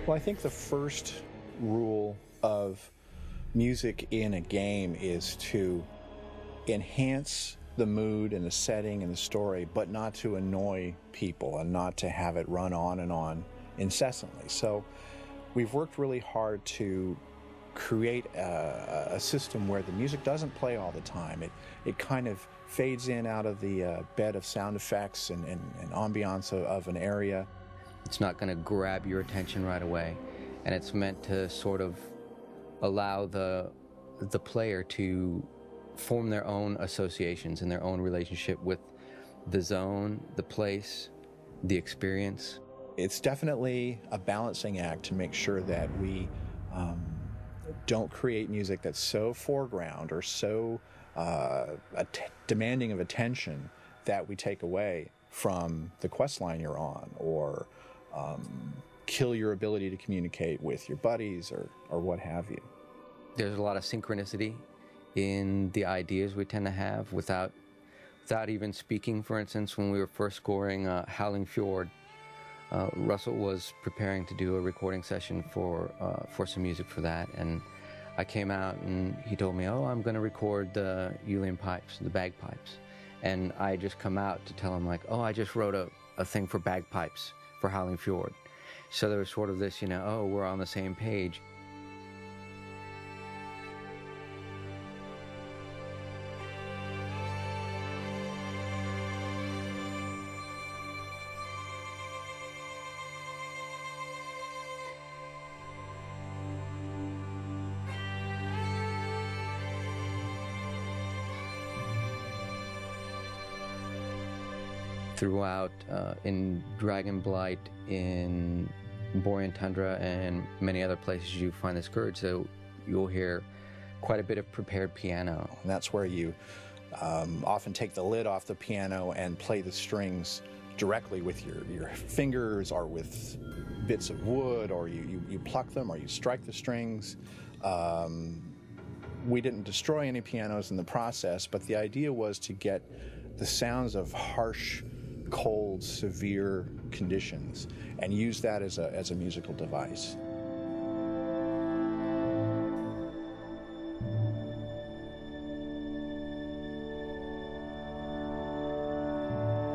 Well, I think the first rule of music in a game is to enhance the mood and the setting and the story, but not to annoy people and not to have it run on and on incessantly. So we've worked really hard to create a system where the music doesn't play all the time. It kind of fades in out of the bed of sound effects and ambiance of an area. It's not going to grab your attention right away, and it's meant to sort of allow the player to form their own associations and their own relationship with the zone, the place, the experience. It's definitely a balancing act to make sure that we don't create music that's so foreground or so demanding of attention that we take away from the quest line you're on, or kill your ability to communicate with your buddies or what have you. There's a lot of synchronicity in the ideas we tend to have without even speaking. For instance, when we were first scoring Howling Fjord, Russell was preparing to do a recording session for some music for that, and I came out and he told me, I'm going to record the Uilleann pipes, the bagpipes. And I just come out to tell him, like, I just wrote a thing for bagpipes for Howling Fjord. So there was sort of this, we're on the same page. Throughout in Dragonblight, in Borean Tundra, and many other places you find the Scourge, so you'll hear quite a bit of prepared piano. And that's where you often take the lid off the piano and play the strings directly with your fingers or with bits of wood, or you pluck them or you strike the strings. We didn't destroy any pianos in the process, but the idea was to get the sounds of harsh, cold, severe conditions and use that as a musical device.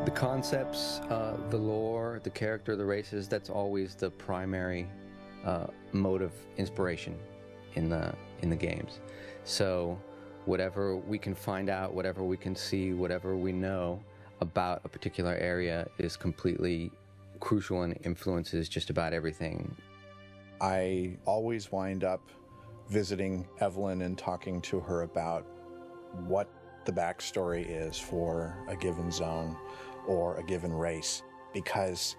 The concepts, the lore, the character, the races, that's always the primary mode of inspiration in the games. So whatever we can find out, whatever we can see, whatever we know about a particular area is completely crucial and influences just about everything. I always wind up visiting Evelyn and talking to her about what the backstory is for a given zone or a given race, because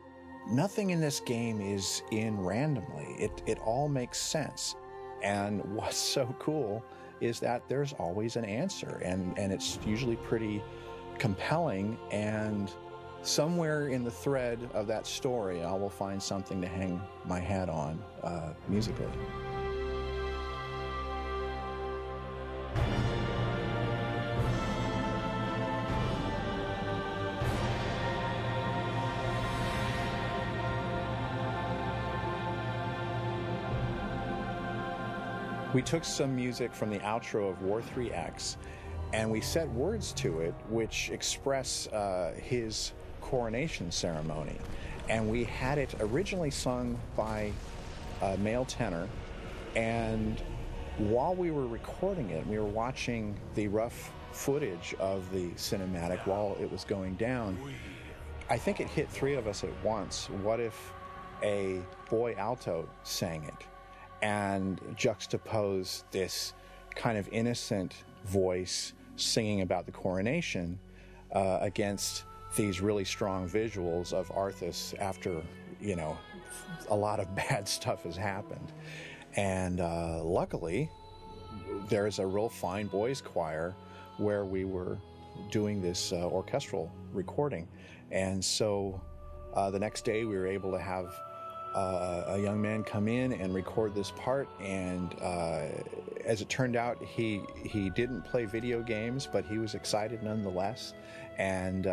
nothing in this game is in randomly. It all makes sense. And what's so cool is that there's always an answer, and it's usually pretty compelling, and somewhere in the thread of that story I will find something to hang my hat on musically. We took some music from the outro of War 3X and we set words to it which express his coronation ceremony. And we had it originally sung by a male tenor, and while we were recording it, we were watching the rough footage of the cinematic while it was going down. I think it hit three of us at once. What if a boy alto sang it and juxtaposed this kind of innocent voice singing about the coronation against these really strong visuals of Arthas after, a lot of bad stuff has happened. And luckily, there's a real fine boys choir where we were doing this orchestral recording. And so the next day we were able to have a young man come in and record this part, and as it turned out, he didn't play video games, but he was excited nonetheless, and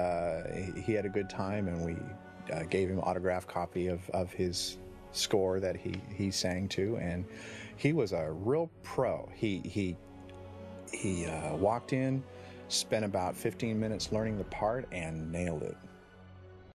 he had a good time, and we gave him an autographed copy of his score that he sang to, and he was a real pro. He walked in, spent about 15 minutes learning the part, and nailed it.